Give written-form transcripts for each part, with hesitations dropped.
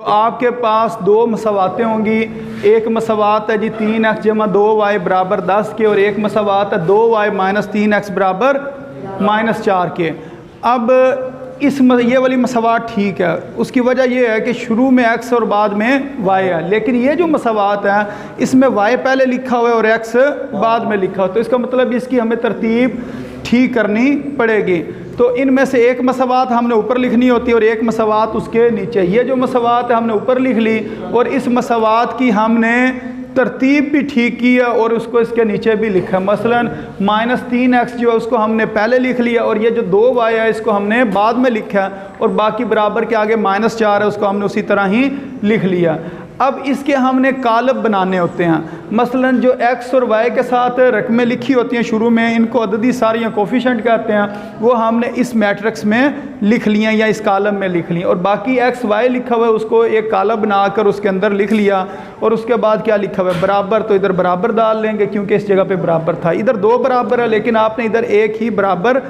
आपके पास दो मसवातें होंगी। एक मसवात है जी 3x जमा 2y बराबर 10 के, और एक मसवात है 2y माइनस 3x बराबर -4 के। अब ये वाली मसवात ठीक है, उसकी वजह यह है कि शुरू में x और बाद में y है, लेकिन ये जो मसवात है इसमें y पहले लिखा हुआ है और x बाद में लिखा हुआ, तो इसका मतलब इसकी हमें तरतीब ठीक करनी पड़ेगी। तो इनमें से एक मसवात हमने ऊपर लिखनी होती है और एक मसवात उसके नीचे। ये जो मसवात है हमने ऊपर लिख ली और इस मसवात की हमने तरतीब भी ठीक की है और उसको इसके नीचे भी लिखा है। मसलन -3x जो है उसको हमने पहले लिख लिया और ये जो 2y है इसको हमने बाद में लिखा है, और बाकी बराबर के आगे -4 है उसको हमने उसी तरह ही लिख लिया। अब इसके हमने कालब बनाने होते हैं। मसलन जो x और y के साथ रकमें लिखी होती हैं शुरू में, इनको अददी सारियाँ कोफिशेंट कहते हैं, वो हमने इस मैट्रिक्स में लिख लिया या इस कालम में लिख लिया, और बाकी x y लिखा हुआ है उसको एक कालम बनाकर उसके अंदर लिख लिया। और उसके बाद क्या लिखा हुआ है बराबर, तो इधर बराबर डाल लेंगे क्योंकि इस जगह पे बराबर था। इधर 2 बराबर है लेकिन आपने इधर एक ही बराबर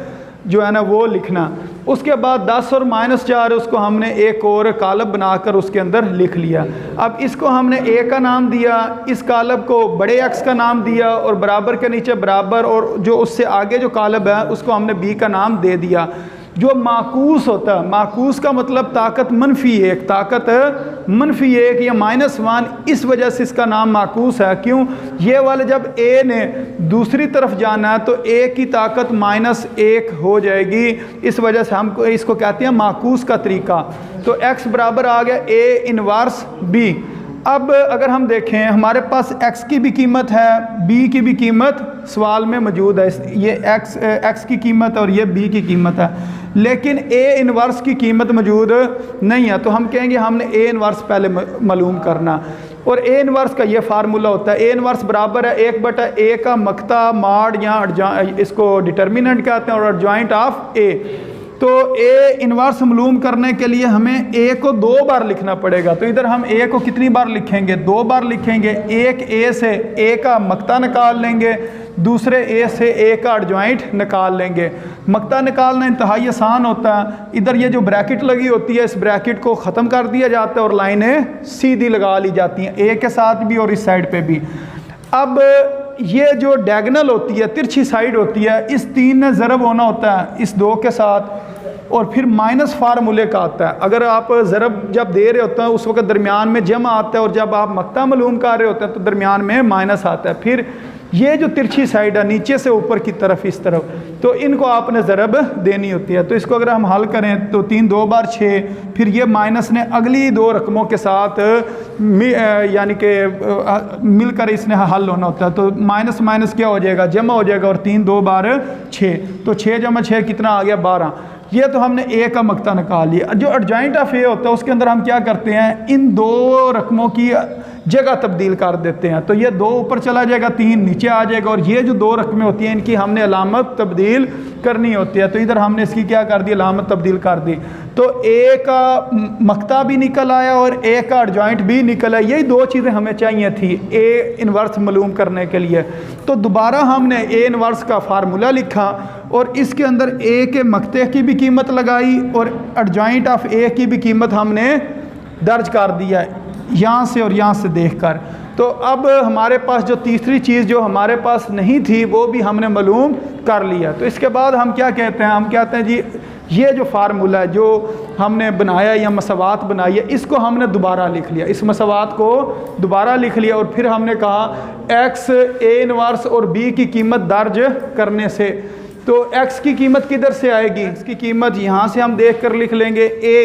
जो है ना वो लिखना। उसके बाद 10 और -4 उसको हमने एक और कालब बनाकर उसके अंदर लिख लिया। अब इसको हमने a का नाम दिया, इस कालब को बड़े x का नाम दिया और बराबर के नीचे बराबर, और जो उससे आगे जो कालब है उसको हमने b का नाम दे दिया। जो माकूस होता है, माकूस का मतलब ताकत -1, ताकत -1 या -1, इस वजह से इसका नाम माकूस है। क्यों? ये वाले जब a ने दूसरी तरफ जाना है तो a की ताकत -1 हो जाएगी, इस वजह से हम इसको कहते हैं माकूस का तरीका। तो x बराबर आ गया a इनवर्स b। अब अगर हम देखें हमारे पास x की भी कीमत है, b की भी कीमत सवाल में मौजूद है। ये x की कीमत और ये b की कीमत है, लेकिन a इनवर्स की कीमत मौजूद नहीं है। तो हम कहेंगे हमने a इनवर्स पहले मालूम करना, और a इनवर्स का ये फार्मूला होता है। a इनवर्स बराबर है 1/a का मक्ता माड या इसको डिटर्मिनेंट कहते हैं, और एडजॉइंट ऑफ a। तो a इनवर्स मालूम करने के लिए हमें a को 2 बार लिखना पड़ेगा। तो इधर हम a को कितनी बार लिखेंगे? 2 बार लिखेंगे। एक a से a का मक्ता निकाल लेंगे, दूसरे a से a का एडजॉइंट निकाल लेंगे। मक्ता निकालना इंतहाई आसान होता है। इधर ये जो ब्रैकेट लगी होती है इस ब्रैकेट को ख़त्म कर दिया जाता है और लाइनें सीधी लगा ली जाती हैं, a के साथ भी और इस साइड पे भी। अब ये जो डायगोनल होती है, तिरछी साइड होती है, इस 3 ने ज़रब होना होता है इस 2 के साथ, और फिर माइनस फार्मूले का आता है। अगर आप ज़रब जब दे रहे होते हैं उस वक्त दरमियान में जमा आता है, और जब आप मक्ता मालूम कर रहे होते हैं तो दरमियान में माइनस आता है। फिर ये जो तिरछी साइड है नीचे से ऊपर की तरफ इस तरफ, तो इनको आपने ज़रब देनी होती है। तो इसको अगर हम हल करें तो 3 2 बार 6, फिर ये माइनस ने अगली 2 रकमों के साथ यानी कि मिलकर इसने हल होना होता है। तो माइनस माइनस क्या हो जाएगा? जमा हो जाएगा, और 3 2 बार 6, तो 6 जमा 6 कितना आ गया? 12। ये तो हमने a का मक्ता निकाल लिया। जो एडजॉइंट ऑफ a होता है उसके अंदर हम क्या करते हैं, इन 2 रकमों की जगह तब्दील कर देते हैं। तो ये 2 ऊपर चला जाएगा, 3 नीचे आ जाएगा, और ये जो 2 रकमें होती हैं इनकी हमने अलामत तब्दील करनी होती है। तो इधर हमने इसकी क्या कर दी? अलामत तब्दील कर दी। तो a का मक्ता भी निकल आया और a का एडजॉइंट भी निकल आया। यही 2 चीज़ें हमें चाहिए थी a इनवर्स मालूम करने के लिए। तो दोबारा हमने a इनवर्स का फार्मूला लिखा और इसके अंदर a के मक्ते की भी कीमत लगाई और एडजॉइंट ऑफ a की भी कीमत हमने दर्ज कर दिया यहाँ से और यहाँ से देखकर। तो अब हमारे पास जो तीसरी चीज़ जो हमारे पास नहीं थी वो भी हमने मालूम कर लिया। तो इसके बाद हम क्या कहते हैं? हम कहते हैं जी ये जो फार्मूला है जो हमने बनाया या मसवात बनाई है, इसको हमने दोबारा लिख लिया, इस मसवात को दोबारा लिख लिया, और फिर हमने कहा x a इनवर्स और b की कीमत दर्ज करने से। तो x की कीमत किधर से आएगी? इसकी कीमत यहाँ से हम देख कर लिख लेंगे। a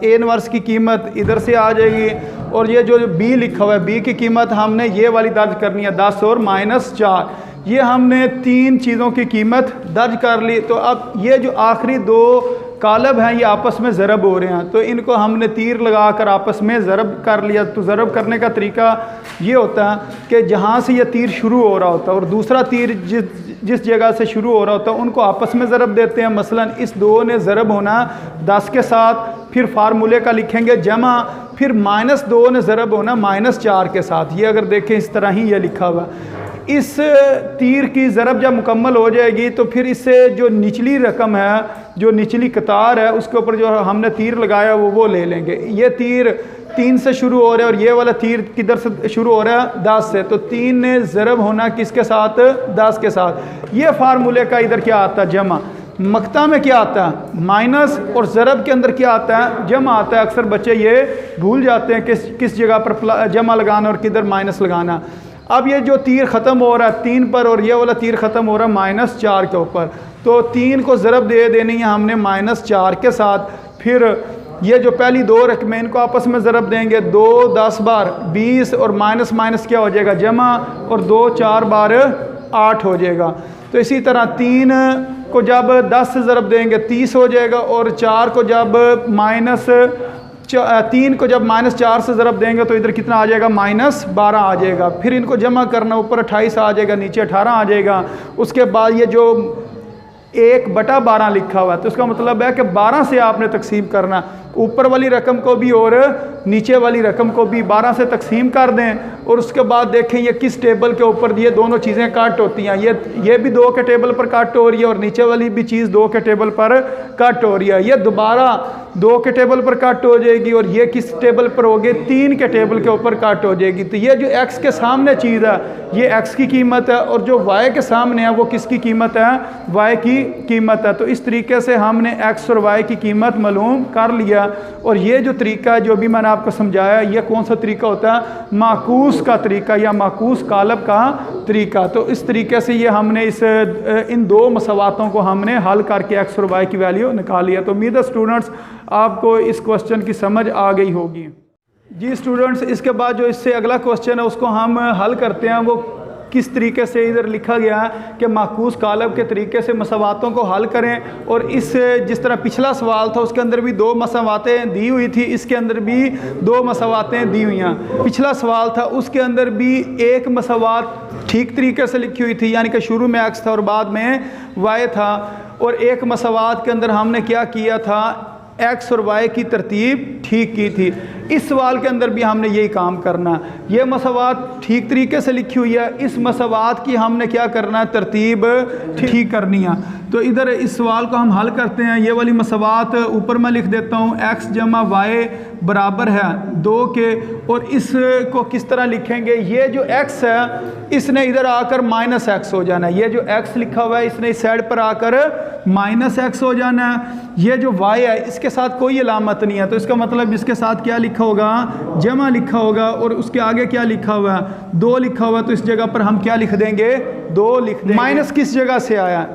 इनवर्स की कीमत इधर से आ जाएगी, और ये जो b लिखा हुआ है b की कीमत हमने ये वाली दर्ज करनी है 10 और -4। ये हमने 3 चीज़ों की कीमत दर्ज कर ली। तो अब ये जो आखिरी 2 कालब हैं ये आपस में ज़रब हो रहे हैं, तो इनको हमने तीर लगाकर आपस में ज़रब कर लिया। तो ज़रब करने का तरीका ये होता है कि जहाँ से ये तीर शुरू हो रहा होता है और दूसरा तीर जिस जगह से शुरू हो रहा होता है उनको आपस में ज़रब देते हैं। मसलन इस 2 ने ज़रब होना 10 के साथ, फिर फार्मूले का लिखेंगे जमा, फिर -2 ने ज़रब होना -4 के साथ। ये अगर देखें इस तरह ही ये लिखा हुआ। इस तीर की ज़रब जब मुकम्मल हो जाएगी तो फिर इससे जो निचली रकम है, जो निचली कतार है, उसके ऊपर जो हमने तीर लगाया वो ले लेंगे। ये तीर 3 से शुरू हो रहा है और ये वाला तीर किधर से शुरू हो रहा है 10 से, तो 3 ने ज़रब होना किसके साथ 10 के साथ। ये फार्मूले का इधर क्या आता है जमा, मक्ता में क्या आता है माइनस और ज़रब के अंदर क्या आता है जमा आता है। अक्सर बच्चे ये भूल जाते हैं किस जगह पर जमा लगाना और किधर माइनस लगाना। अब ये जो तीर ख़त्म हो रहा है 3 पर और ये वाला तीर ख़त्म हो रहा है -4 के ऊपर, तो 3 को ज़रब दे देनी है हमने -4 के साथ। फिर ये जो पहली 2 रकमें इनको आपस में ज़रब देंगे, 2 10 बार 20 और माइनस माइनस क्या हो जाएगा जमा, और 2 4 बार 8 हो जाएगा। तो इसी तरह 3 को जब 10 से ज़रब देंगे 30 हो जाएगा, और 4 को जब -3 को जब -4 से ज़रब देंगे तो इधर कितना आ जाएगा -12 आ जाएगा। फिर इनको जमा करना, ऊपर 28 आ जाएगा, नीचे 18 आ जाएगा। उसके बाद ये जो 1/12 लिखा हुआ है तो इसका मतलब है कि 12 से आपने तकसीम करना, ऊपर वाली रकम को भी और नीचे वाली रकम को भी 12 से तकसीम कर दें। और उसके बाद देखें ये किस टेबल के ऊपर ये दोनों चीज़ें कट होती हैं, ये भी 2 के टेबल पर कट हो रही है और नीचे वाली भी चीज़ 2 के टेबल पर कट हो रही है। ये दोबारा 2 के टेबल पर कट हो जाएगी और ये किस टेबल पर होगी 3 के टेबल के ऊपर कट हो जाएगी। तो ये जो x के सामने चीज़ है ये x की कीमत है, और जो y के सामने है वो किसकी कीमत है y की कीमत है। तो इस तरीके से हमने x और y की कीमत मालूम कर लिया। और ये जो तरीका है जो भी मैंने आपको समझाया, ये कौन सा तरीका होता है माकूस का तरीका या माकूस कालब का तरीका। तो इस तरीके से ये हमने इन 2 मसवातों को हमने हल करके x और y की वैल्यू निकाल लिया। तो उम्मीद है स्टूडेंट्स आपको इस क्वेश्चन की समझ आ गई होगी। जी स्टूडेंट्स, इसके बाद जो इससे अगला क्वेश्चन है उसको हम हल करते हैं। वो किस तरीके से इधर लिखा गया है कि माकूस कालब के तरीके से मसवातों को हल करें। और इस जिस तरह पिछला सवाल था उसके अंदर भी 2 मसवातें दी हुई थी, इसके अंदर भी 2 मसवातें दी हुई हैं। पिछला सवाल था उसके अंदर भी एक मसवात ठीक तरीके से लिखी हुई थी, यानी कि शुरू में x था और बाद में y था। और एक मसवात के अंदर हमने क्या किया था x और y की तरतीब ठीक की थी। इस सवाल के अंदर भी हमने यही काम करना, ये मसवात ठीक तरीके से लिखी हुई है, इस मसवात की हमने क्या करना है तरतीब ठीक करनी है। तो इधर इस सवाल को हम हल करते हैं। ये वाली मसवात ऊपर मैं लिख देता हूँ x जमा y बराबर है 2 के, और इसको किस तरह लिखेंगे, ये जो x है इसने इधर आकर -x हो जाना है, ये जो x लिखा हुआ है इसने इस साइड पर आकर -x हो जाना है। ये जो y है इसके साथ कोई अलामत नहीं है, तो इसका मतलब इसके साथ क्या लिखा होगा जमा लिखा होगा, और उसके आगे क्या लिखा हुआ है 2 लिखा हुआ है, तो इस जगह पर हम क्या लिख देंगे 2 लिख देंगे। माइनस किस जगह से आया,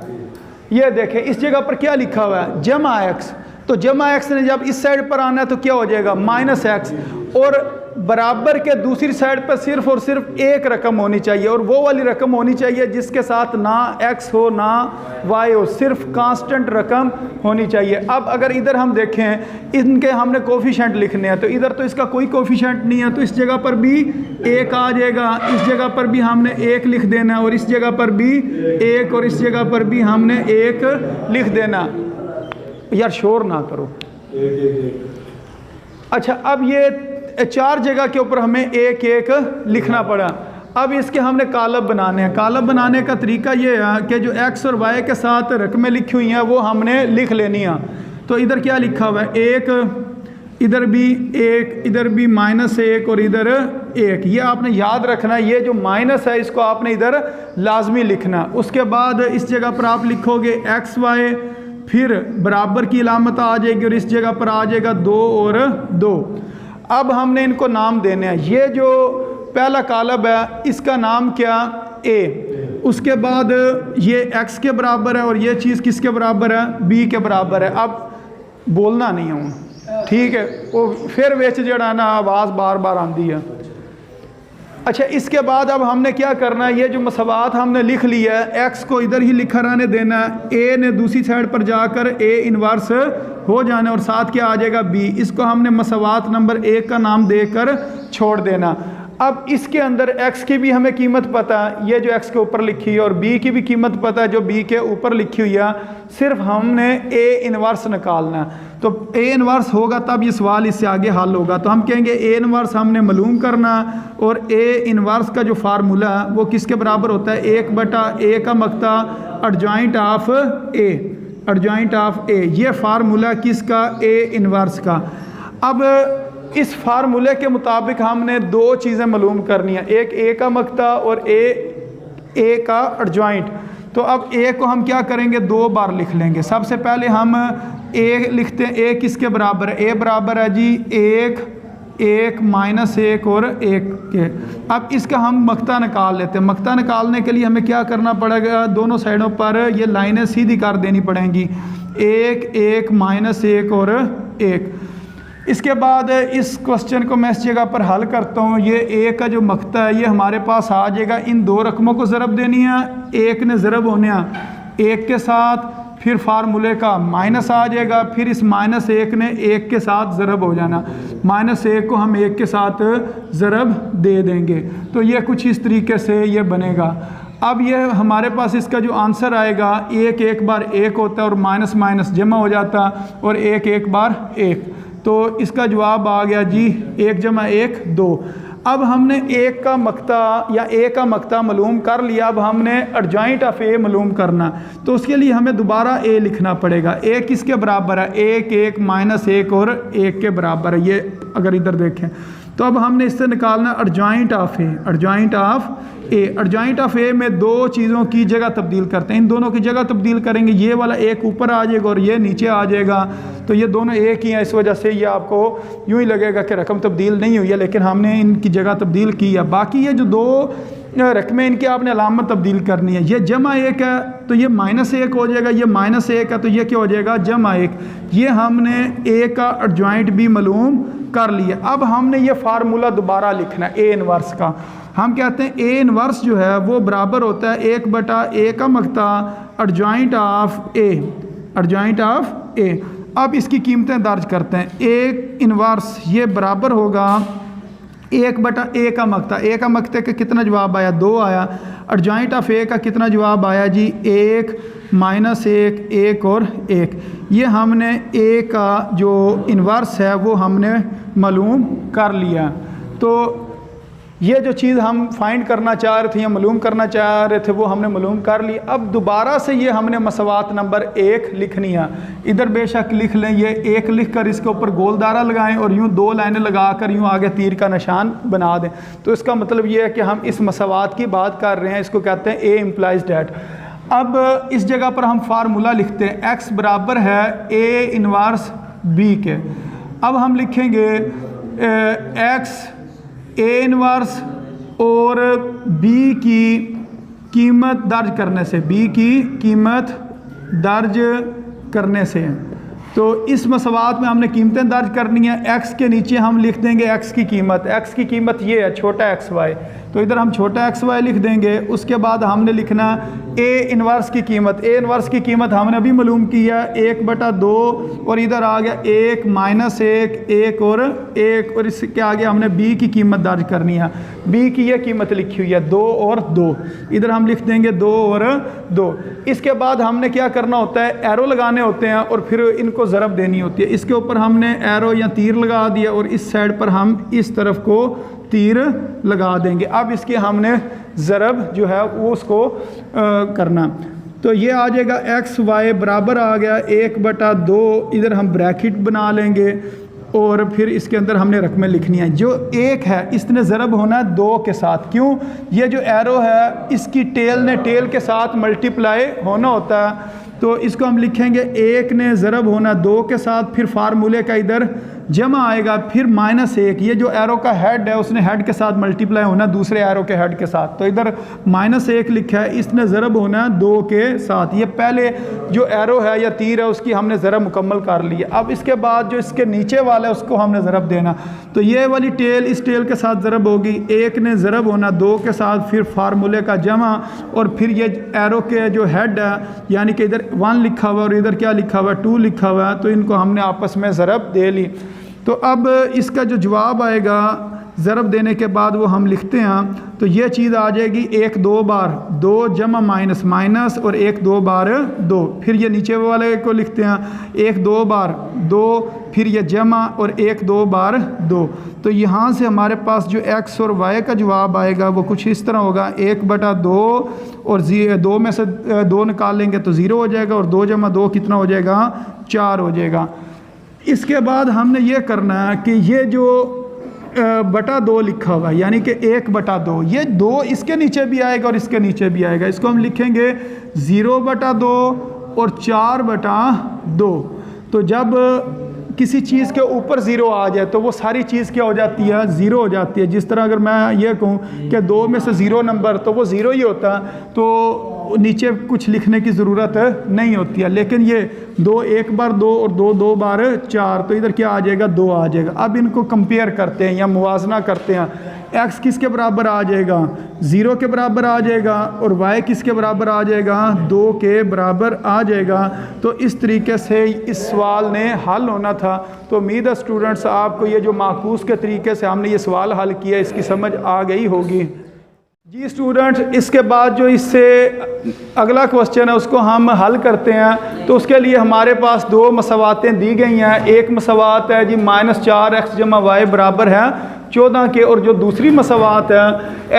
ये देखें इस जगह पर क्या लिखा हुआ है जमा x, तो जमा x ने जब इस साइड पर आना है तो क्या हो जाएगा -x, और बराबर के दूसरी साइड पर सिर्फ और सिर्फ एक रकम होनी चाहिए, और वो वाली रकम होनी चाहिए जिसके साथ ना x हो ना y हो, सिर्फ कांस्टेंट रकम होनी चाहिए। अब अगर इधर हम देखें इनके हमने कोफिशेंट लिखने हैं, तो इधर तो इसका कोई कोफिशेंट नहीं है, तो इस जगह पर भी 1 आ जाएगा, इस जगह पर भी हमने 1 लिख देना, और इस जगह पर भी 1, और इस जगह पर भी हमने 1 लिख देना। यार शोर ना करो। अच्छा, अब ये 4 जगह के ऊपर हमें 1-1 लिखना पड़ा। अब इसके हमने कालब बनाने हैं। कालब बनाने का तरीका ये है कि जो x और y के साथ रकमें लिखी हुई हैं वो हमने लिख लेनी है। तो इधर क्या लिखा हुआ है 1, इधर भी 1, इधर भी -1 और इधर 1, ये आपने याद रखना है। ये जो माइनस है इसको आपने इधर लाजमी लिखना। उसके बाद इस जगह पर आप लिखोगे xy, फिर बराबर की अलामत आ जाएगी और इस जगह पर आ जाएगा 2 और 2। अब हमने इनको नाम देने हैं। ये जो पहला कालब है इसका नाम क्या a, उसके बाद ये x के बराबर है और ये चीज़ किसके बराबर है b के बराबर है। अब बोलना नहीं हूँ, ठीक है, वो फिर विच जड़ा ना आवाज़ बार बार आती है। अच्छा, इसके बाद अब हमने क्या करना है, ये जो मसवात हमने लिख लिया है x को इधर ही लिखा रहने देना है, a ने दूसरी साइड पर जाकर a इन्वर्स हो जाना और साथ क्या आ जाएगा b। इसको हमने मसवात नंबर 1 का नाम देकर छोड़ देना। अब इसके अंदर x की भी हमें कीमत पता है, ये जो x के ऊपर लिखी है, और b की भी कीमत पता है जो b के ऊपर लिखी हुई है। सिर्फ हमने a इन्वर्स निकालना है। तो a इन्वर्स होगा तब ये सवाल इससे आगे हल होगा। तो हम कहेंगे a इन्वर्स हमने मालूम करना, और a इन्वर्स का जो फार्मूला है वो किसके बराबर होता है 1/a का मक्ता adjoint of a, adjoint of a। ये फार्मूला किसका a इन्वर्स का। अब इस फार्मूले के मुताबिक हमने दो चीज़ें मालूम करनी है, एक ए का मक्ता और ए का एडजॉइंट। तो अब ए को हम क्या करेंगे, दो बार लिख लेंगे। सबसे पहले हम ए लिखते हैं, ए किसके बराबर है, ए बराबर है जी एक माइनस एक और एक के। अब इसका हम मक्ता निकाल लेते हैं। मक्ता निकालने के लिए हमें क्या करना पड़ेगा, दोनों साइडों पर ये लाइनें सीधी कर देनी पड़ेंगी, एक माइनस एक और एक। इसके बाद इस क्वेश्चन को मैं इस जगह पर हल करता हूँ। ये ए का जो मक्ता है ये हमारे पास आ जाएगा, इन दो रकमों को ज़रब देनी है, एक ने ज़रब होने एक के साथ, फिर फार्मूले का माइनस आ जाएगा, फिर इस माइनस एक ने एक के साथ ज़रब हो जाना, माइनस एक को हम एक के साथ ज़रब दे देंगे। तो ये कुछ इस तरीके से ये बनेगा। अब ये हमारे पास इसका जो आंसर आएगा, एक बार एक होता है और माइनस माइनस जमा हो जाता और एक बार एक। तो इसका जवाब आ गया जी 1 जमा 1 2। अब हमने एक का मक्ता या ए का मक्ता मालूम कर लिया, अब हमने एडजॉइंट ऑफ ए मालूम करना। तो उसके लिए हमें दोबारा ए लिखना पड़ेगा। ए किसके बराबर है, एक माइनस एक और एक के बराबर है। ये अगर इधर देखें तो अब हमने इससे निकालना adjoint of A. Adjoint of A, adjoint of A में दो चीज़ों की जगह तब्दील करते हैं, इन दोनों की जगह तब्दील करेंगे। ये वाला एक ऊपर आ जाएगा और ये नीचे आ जाएगा, तो ये दोनों एक ही हैं। इस वजह से ये आपको यूँ ही लगेगा कि रकम तब्दील नहीं हुई है, लेकिन हमने इनकी जगह तब्दील की है। बाकी ये जो दो रकमें इनकी आपने अलामत तब्दील करनी है। ये जमा एक है तो ये माइनस एक हो जाएगा, ये माइनस एक है तो ये क्या हो जाएगा, जमा एक। ये हमने ए का एडजॉइंट भी मालूम कर लिया। अब हमने ये फार्मूला दोबारा लिखना है ए इनवर्स का। हम कहते हैं ए इनवर्स जो है वो बराबर होता है 1/a का मक्ता adjoint of A, adjoint of A. अब इसकी कीमतें दर्ज करते हैं। ए इनवर्स ये बराबर होगा 1/a का मक्ता। ए का मक्ते का कितना जवाब आया, 2 आया। एडजॉइंट ऑफ ए का कितना जवाब आया जी, 1 माइनस 1 और 1। ये हमने ए का जो इन्वर्स है वो हमने मालूम कर लिया। तो ये जो चीज़ हम फाइंड करना चाह रहे थे या मालूम करना चाह रहे थे वो हमने मालूम कर ली। अब दोबारा से ये हमने मसवात नंबर 1 लिखनी है। इधर बेशक लिख लें, ये 1 लिख कर इसके ऊपर गोल दायरा लगाएं और यूँ 2 लाइनें लगा कर यूँ आगे तीर का निशान बना दें। तो इसका मतलब ये है कि हम इस मसवात की बात कर रहे हैं, इसको कहते हैं ए इम्प्लाइज डैट। अब इस जगह पर हम फार्मूला लिखते हैं, x बराबर है ए इनवर्स b के। अब हम लिखेंगे x ए इनवर्स और b की कीमत दर्ज करने से, b की कीमत दर्ज करने से। तो इस मसवात में हमने कीमतें दर्ज करनी है। x के नीचे हम लिख देंगे x की कीमत। x की कीमत ये है छोटा xy, तो इधर हम छोटा xy लिख देंगे। उसके बाद हमने लिखना a इनवर्स की कीमत। a इनवर्स की कीमत हमने अभी मालूम की है 1/2 और इधर आ गया 1 माइनस 1 और 1 और इसके आगे हमने b की कीमत दर्ज करनी है। b की ये कीमत लिखी हुई है 2 और 2, इधर हम लिख देंगे 2 और 2। इसके बाद हमने क्या करना होता है, एरो लगाने होते हैं और फिर इनको ज़रब देनी होती है। इसके ऊपर हमने एरो या तीर लगा दिया और इस साइड पर हम इस तरफ को तीर लगा देंगे। अब इसके हमने ज़रब जो है वो उसको करना, तो ये आ जाएगा एक्स वाई बराबर आ गया 1/2। इधर हम ब्रैकेट बना लेंगे और फिर इसके अंदर हमने रकमें लिखनी है। जो 1 है इसने ज़रब होना है 2 के साथ। क्यों, ये जो एरो है इसकी टेल ने टेल के साथ मल्टीप्लाई होना होता है, तो इसको हम लिखेंगे 1 ने ज़रब होना 2 के साथ, फिर फार्मूले का इधर जमा आएगा, फिर -1। ये जो एरो का हेड है उसने हेड के साथ मल्टीप्लाई होना दूसरे एरो के हेड के साथ, तो इधर -1 लिखा है, इसने ज़रब होना 2 के साथ। ये पहले जो एरो है या तीर है उसकी हमने ज़रब मुकम्मल कर लिया। अब इसके बाद जो इसके नीचे वाला है उसको हमने ज़रब देना, तो ये वाली टेल इस टेल के साथ ज़रब होगी। 1 ने ज़रब होना 2 के साथ, फिर फार्मूले का जमा और फिर ये एरो के जो हेड है यानी कि इधर 1 लिखा हुआ और इधर क्या लिखा हुआ 2 लिखा हुआ है, तो इनको हमने आपस में ज़रब दे ली। तो अब इसका जो जवाब आएगा ज़रब देने के बाद वो हम लिखते हैं, तो ये चीज़ आ जाएगी 1 2 बार 2 जमा माइनस माइनस और 1 2 बार 2। फिर ये नीचे वाले को लिखते हैं 1 2 बार 2, फिर ये जमा और 1 2 बार 2। तो यहाँ से हमारे पास जो x और y का जवाब आएगा वो कुछ इस तरह होगा 1/2 और 2 में से 2 निकाल लेंगे तो 0 हो जाएगा और 2 जमा 2 कितना हो जाएगा 4 हो जाएगा। इसके बाद हमने ये करना है कि ये जो बटा 2 लिखा हुआ है, यानी कि 1/2, ये 2 इसके नीचे भी आएगा और इसके नीचे भी आएगा। इसको हम लिखेंगे 0/2 और 4/2। तो जब किसी चीज़ के ऊपर 0 आ जाए तो वो सारी चीज़ क्या हो जाती है, 0 हो जाती है। जिस तरह अगर मैं ये कहूँ कि 2 में से 0 नंबर, तो वो 0 ही होता, तो नीचे कुछ लिखने की ज़रूरत नहीं होती है। लेकिन ये 2 1 बार 2 और 2 2 बार 4, तो इधर क्या आ जाएगा, 2 आ जाएगा। अब इनको कंपेयर करते हैं या मुवाजना करते हैं। x किसके बराबर आ जाएगा, 0 के बराबर आ जाएगा, और y किसके बराबर आ जाएगा, 2 के बराबर आ जाएगा। तो इस तरीके से इस सवाल ने हल होना था। तो उम्मीद है स्टूडेंट्स आपको ये जो माकूस के तरीके से हमने ये सवाल हल किया इसकी समझ आ गई होगी। जी स्टूडेंट्स, इसके बाद जो इससे अगला क्वेश्चन है उसको हम हल करते हैं। तो उसके लिए हमारे पास 2 मसवातें दी गई हैं। एक मसवात है जी -4x + y बराबर है 14 के, और जो दूसरी मसवात है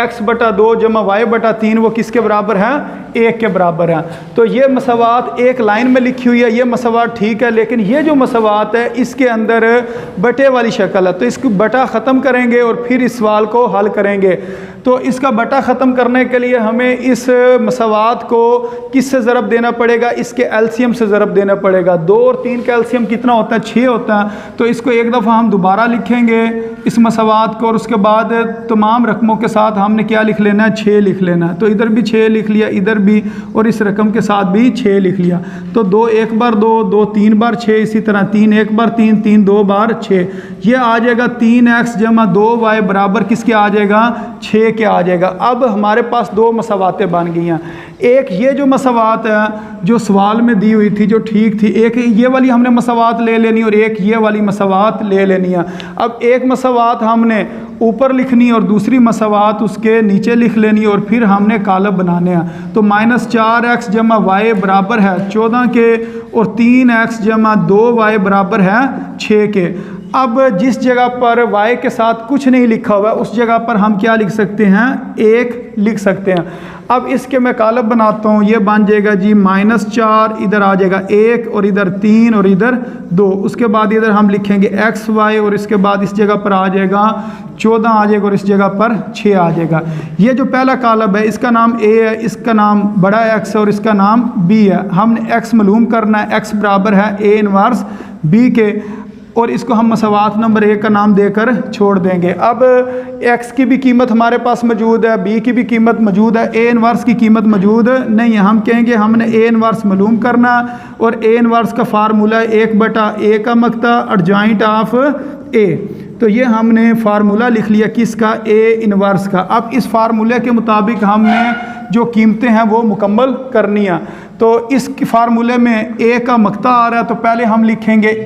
x/2 + y/3 वो किसके बराबर है, 1 के बराबर है। तो ये मसवात एक लाइन में लिखी हुई है, ये मसवात ठीक है। लेकिन ये जो मसवात है इसके अंदर बटे वाली शक्ल है, तो इसको बटा ख़त्म करेंगे और फिर इस सवाल को हल करेंगे। तो इसका बटा ख़त्म करने के लिए हमें इस मसवात को किससे ज़रब देना पड़ेगा, इसके एलसीएम से ज़रब देना पड़ेगा। 2 और 3 का एलसीएम कितना होता है, 6 होता है। तो इसको एक दफ़ा हम दोबारा लिखेंगे इस मसवात को, और उसके बाद तमाम रकमों के साथ हमने क्या लिख लेना है, 6 लिख लेना है। तो इधर भी 6 लिख लिया, इधर भी, और इस रकम के साथ भी 6 लिख लिया। तो 2 1 बार 2, 2 3 बार 6, इसी तरह 3 1 बार 3, 3 2 बार 6। ये आ जाएगा 3x + 2y बराबर किसके आ जाएगा, 6 के आ जाएगा। अब हमारे पास 2 मसवातें बन गई हैं। एक ये जो मसवात है जो सवाल में दी हुई थी जो ठीक थी, एक ये वाली हमने मसवात ले लेनी और एक ये वाली मसवात ले लेनी है। अब एक मसवात हमने ऊपर लिखनी और दूसरी मसवात उसके नीचे लिख लेनी और फिर हमने कालब बनाने हैं। तो -4x + y बराबर है 14 के, और 3x + 2y बराबर है 6 के। अब जिस जगह पर y के साथ कुछ नहीं लिखा हुआ है उस जगह पर हम क्या लिख सकते हैं, 1 लिख सकते हैं। अब इसके मैं कालब बनाता हूँ, ये बन जाएगा जी -4, इधर आ जाएगा 1, और इधर 3 और इधर 2। उसके बाद इधर हम लिखेंगे x y, और इसके बाद इस जगह पर आ जाएगा 14 आ जाएगा, और इस जगह पर 6 आ जाएगा। ये जो पहला कालब है इसका नाम a है, इसका नाम बड़ा x है, और इसका नाम b है। हमने x मालूम करना है, x बराबर है a इनवर्स b के, और इसको हम मसवात नंबर 1 का नाम देकर छोड़ देंगे। अब x की भी कीमत हमारे पास मौजूद है, b की भी कीमत मौजूद है, a इनवर्स की कीमत मौजूद नहीं है। हम कहेंगे हमने a इनवर्स मालूम करना, और a इनवर्स का फार्मूला 1/a का मकता एडजॉइंट ऑफ a। तो ये हमने फार्मूला लिख लिया किसका, a इनवर्स का। अब इस फार्मूले के मुताबिक हमने जो कीमतें हैं वो मुकम्मल करनी है। तो इस फार्मूले में a का मकता आ रहा है, तो पहले हम लिखेंगे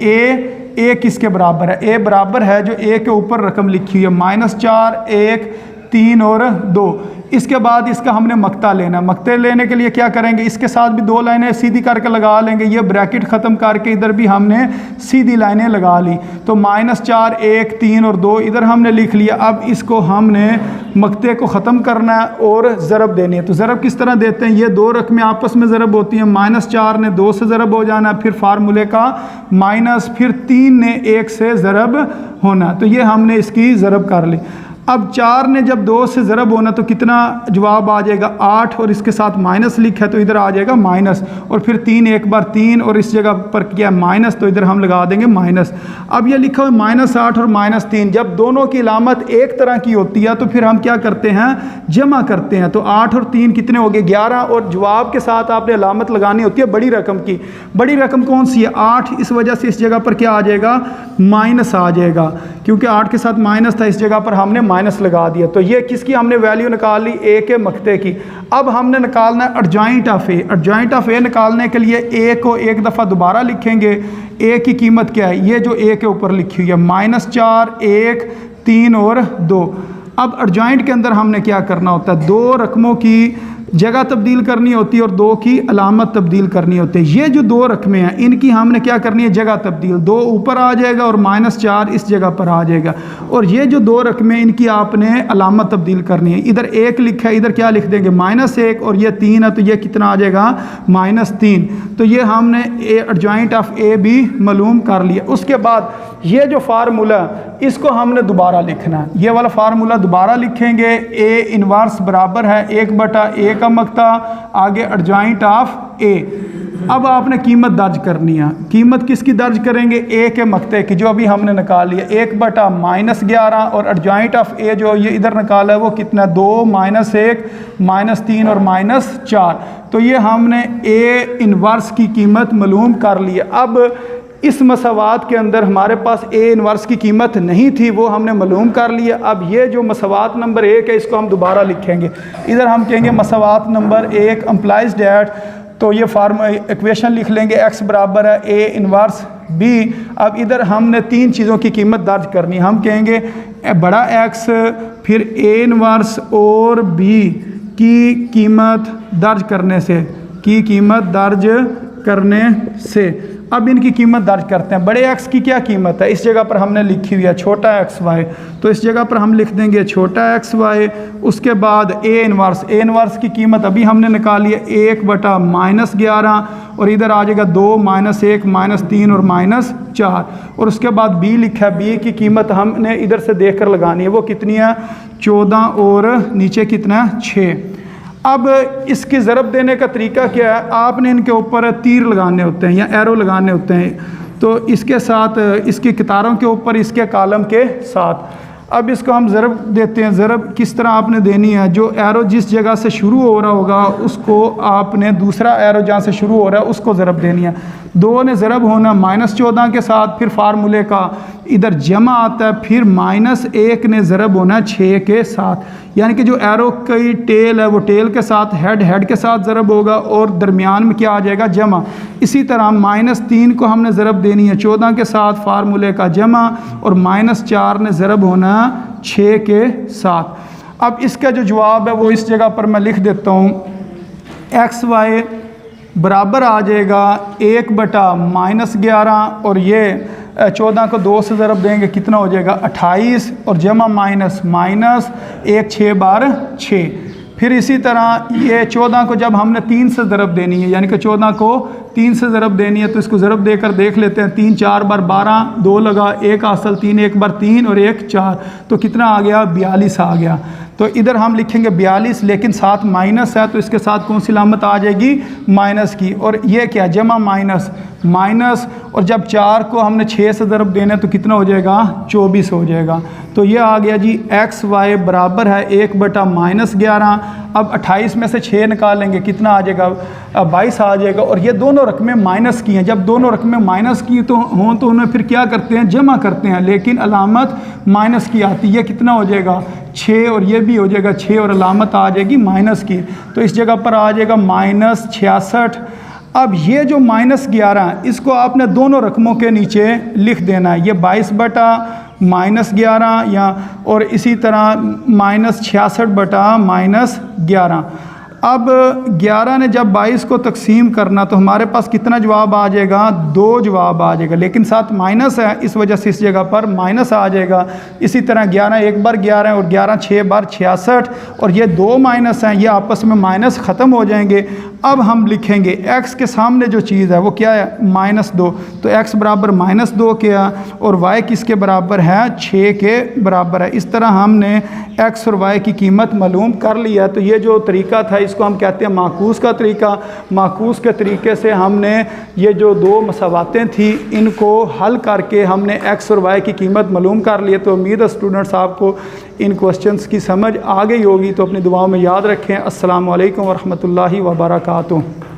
a किसके बराबर है, a बराबर है जो a के ऊपर रकम लिखी हुई है -4 1 3 और 2। इसके बाद इसका हमने मकता लेना। मकते लेने के लिए क्या करेंगे, इसके साथ भी 2 लाइनें सीधी करके लगा लेंगे। ये ब्रैकेट ख़त्म करके इधर भी हमने सीधी लाइनें लगा ली। तो -4 1 3 और 2 इधर हमने लिख लिया। अब इसको हमने मकते को ख़त्म करना है और ज़रब देनी है। तो ज़रब किस तरह देते हैं, ये 2 रकमें आपस में ज़रब होती हैं। -4 ने 2 से ज़रब हो जाना, फिर फार्मूले का माइनस, फिर 3 ने 1 से ज़रब होना। तो ये हमने इसकी ज़रब कर ली। अब 4 ने जब 2 से ज़रब होना तो कितना जवाब आ जाएगा, 8, और इसके साथ माइनस लिखा है तो इधर आ जाएगा माइनस, और फिर 3 1 बार 3, और इस जगह पर क्या माइनस, तो इधर हम लगा देंगे माइनस। अब ये लिखा हुआ -8 और -3, जब दोनों की इलामत एक तरह की होती है तो फिर हम क्या करते हैं, जमा करते हैं। तो 8 और 3 कितने हो गए, 11, और जवाब के साथ आपने इलामत लगानी होती है बड़ी रकम की। बड़ी रकम कौन सी है, 8, इस वजह से इस जगह पर क्या आ जाएगा, माइनस आ जाएगा, क्योंकि 8 के साथ माइनस था, इस जगह पर हमने माइनस लगा दिया। तो ये किसकी हमने वैल्यू निकाल ली, a के मकते की। अब हमने निकालना है adjoint of a। Adjoint of a निकालने के लिए a को एक दफ़ा दोबारा लिखेंगे। a की कीमत क्या है, ये जो a के ऊपर लिखी हुई है -4 1 3 और 2। अब एडजॉइंट के अंदर हमने क्या करना होता है, 2 रकमों की जगह तब्दील करनी होती है और 2 की अलामत तब्दील करनी होती है। ये जो 2 रकमें हैं इनकी हमने क्या करनी है, जगह तब्दील। 2 ऊपर आ जाएगा और -4 इस जगह पर आ जाएगा। और ये जो 2 रकमें इनकी आपने अलामत तब्दील करनी है। इधर 1 लिखा है, इधर क्या लिख देंगे -1, और ये 3 है तो ये कितना आ जाएगा -3। तो ये हमने एडजॉइंट ऑफ ए भी मालूम कर लिया। उसके बाद ये जो फार्मूला इसको हमने दोबारा लिखना है। ये वाला फार्मूला दोबारा लिखेंगे। ए इनवर्स बराबर है 1/a का मकता आगे एडजॉइंट ऑफ ए। अब आपने कीमत दर्ज करनी है। कीमत किसकी दर्ज करेंगे, ए के मकते की, जो अभी हमने निकाल लिया 1/-11, और एडजॉइंट ऑफ ए जो ये इधर निकाला है वो कितना, 2 -1 -3 और -4। तो ये हमने ए इनवर्स की कीमत मालूम कर ली है। अब इस मसवात के अंदर हमारे पास ए इनवर्स की कीमत नहीं थी, वो हमने मालूम कर लिया। अब ये जो मसवात नंबर 1 है इसको हम दोबारा लिखेंगे। इधर हम कहेंगे मसवात नंबर 1 एम्प्लाइज डैट, तो ये इक्वेशन लिख लेंगे x बराबर है ए इनवर्स b। अब इधर हमने 3 चीज़ों की कीमत दर्ज करनी है। हम कहेंगे बड़ा X, फिर a इनवर्स और b की कीमत दर्ज करने से अब इनकी कीमत दर्ज करते हैं। बड़े x की क्या कीमत है, इस जगह पर हमने लिखी हुई है छोटा xy, तो इस जगह पर हम लिख देंगे छोटा xy। उसके बाद a इनवर्स की कीमत अभी हमने निकाली है 1/-11, और इधर आ जाएगा 2 -1 -3 और -4। और उसके बाद b लिखा है, b की कीमत हमने इधर से देख कर लगानी है, वो कितनी है 14, और नीचे कितना है 6। अब इसकी ज़रब देने का तरीका क्या है, आपने इनके ऊपर तीर लगाने होते हैं या एरो लगाने होते हैं। तो इसके साथ इसकी कितारों के ऊपर इसके कॉलम के साथ अब इसको हम ज़रब देते हैं। ज़रब किस तरह आपने देनी है, जो एरो जिस जगह से शुरू हो रहा होगा उसको आपने दूसरा एरो जहाँ से शुरू हो रहा है उसको ज़रब देनी है। 2 ने ज़रब होना -14 के साथ, फिर फार्मूले का इधर जमा आता है, फिर -1 ने ज़रब होना 6 के साथ, यानी कि जो एरो की टेल है वो टेल के साथ, हेड के साथ ज़रब होगा, और दरमियान में क्या आ जाएगा, जमा। इसी तरह -3 को हमने ज़रब देनी है 14 के साथ, फार्मूले का जमा, और -4 ने ज़रब होना 6 के साथ। अब इसका जो जवाब है वो इस जगह पर मैं लिख देता हूँ। XY बराबर आ जाएगा 1/-11, और ये 14 को 2 से ज़रब देंगे कितना हो जाएगा 28, और जमा माइनस 1 6 बार 6। फिर इसी तरह ये 14 को जब हमने 3 से ज़रब देनी है, यानी कि 14 को 3 से ज़रब देनी है, तो इसको ज़रब देकर देख लेते हैं। 3 4 बार 12, 2 लगा, 1 असल 3, 1 बार 3 और 1 4, तो कितना आ गया 42 आ गया। तो इधर हम लिखेंगे 42, लेकिन साथ माइनस है तो इसके साथ कौन सी लामत आ जाएगी, माइनस की। और ये क्या, जमा माइनस, और जब 4 को हमने 6 से ज़रब देना है तो कितना हो जाएगा 24 हो जाएगा। तो ये आ गया जी XY बराबर है 1/-11। अब 28 में से 6 निकालेंगे कितना आ जाएगा 22 आ जाएगा। और ये दोनों रकमें माइनस की हैं, जब दोनों रकमें माइनस की तो हों तो उन्हें फिर क्या करते हैं, जमा करते हैं, लेकिन अलामत माइनस की आती है। ये कितना हो जाएगा 6, और ये भी हो जाएगा 6, और अलामत आ जाएगी माइनस की, तो इस जगह पर आ जाएगा -66। अब ये जो -11 इसको आपने दोनों रकमों के नीचे लिख देना है, ये 22/-11 या, और इसी तरह -66/-11। अब 11 ने जब 22 को तकसीम करना तो हमारे पास कितना जवाब आ जाएगा, 2 जवाब आ जाएगा, लेकिन साथ माइनस है इस वजह से इस जगह पर माइनस आ जाएगा। इसी तरह 11 1 बार 11 और 11 6 बार 66, और ये 2 माइनस हैं, ये आपस में माइनस ख़त्म हो जाएंगे। अब हम लिखेंगे x के सामने जो चीज़ है वो क्या है, -2, तो x बराबर -2 किया, और y किसके बराबर है 6 के बराबर है। इस तरह हमने x और y की कीमत मालूम कर लिया। तो ये जो तरीका था इसको हम कहते हैं माकूस का तरीका। माकूस के तरीके से हमने ये जो 2 मसावातें थी इनको हल करके हमने x और y की कीमत मालूम कर लिए। तो उम्मीद है स्टूडेंट्स आपको इन क्वेश्चंस की समझ आ गई होगी। तो अपनी दुआओं में याद रखें। अस्सलामु अलैकुम वरहमतुल्लाहि वबरकातुहू।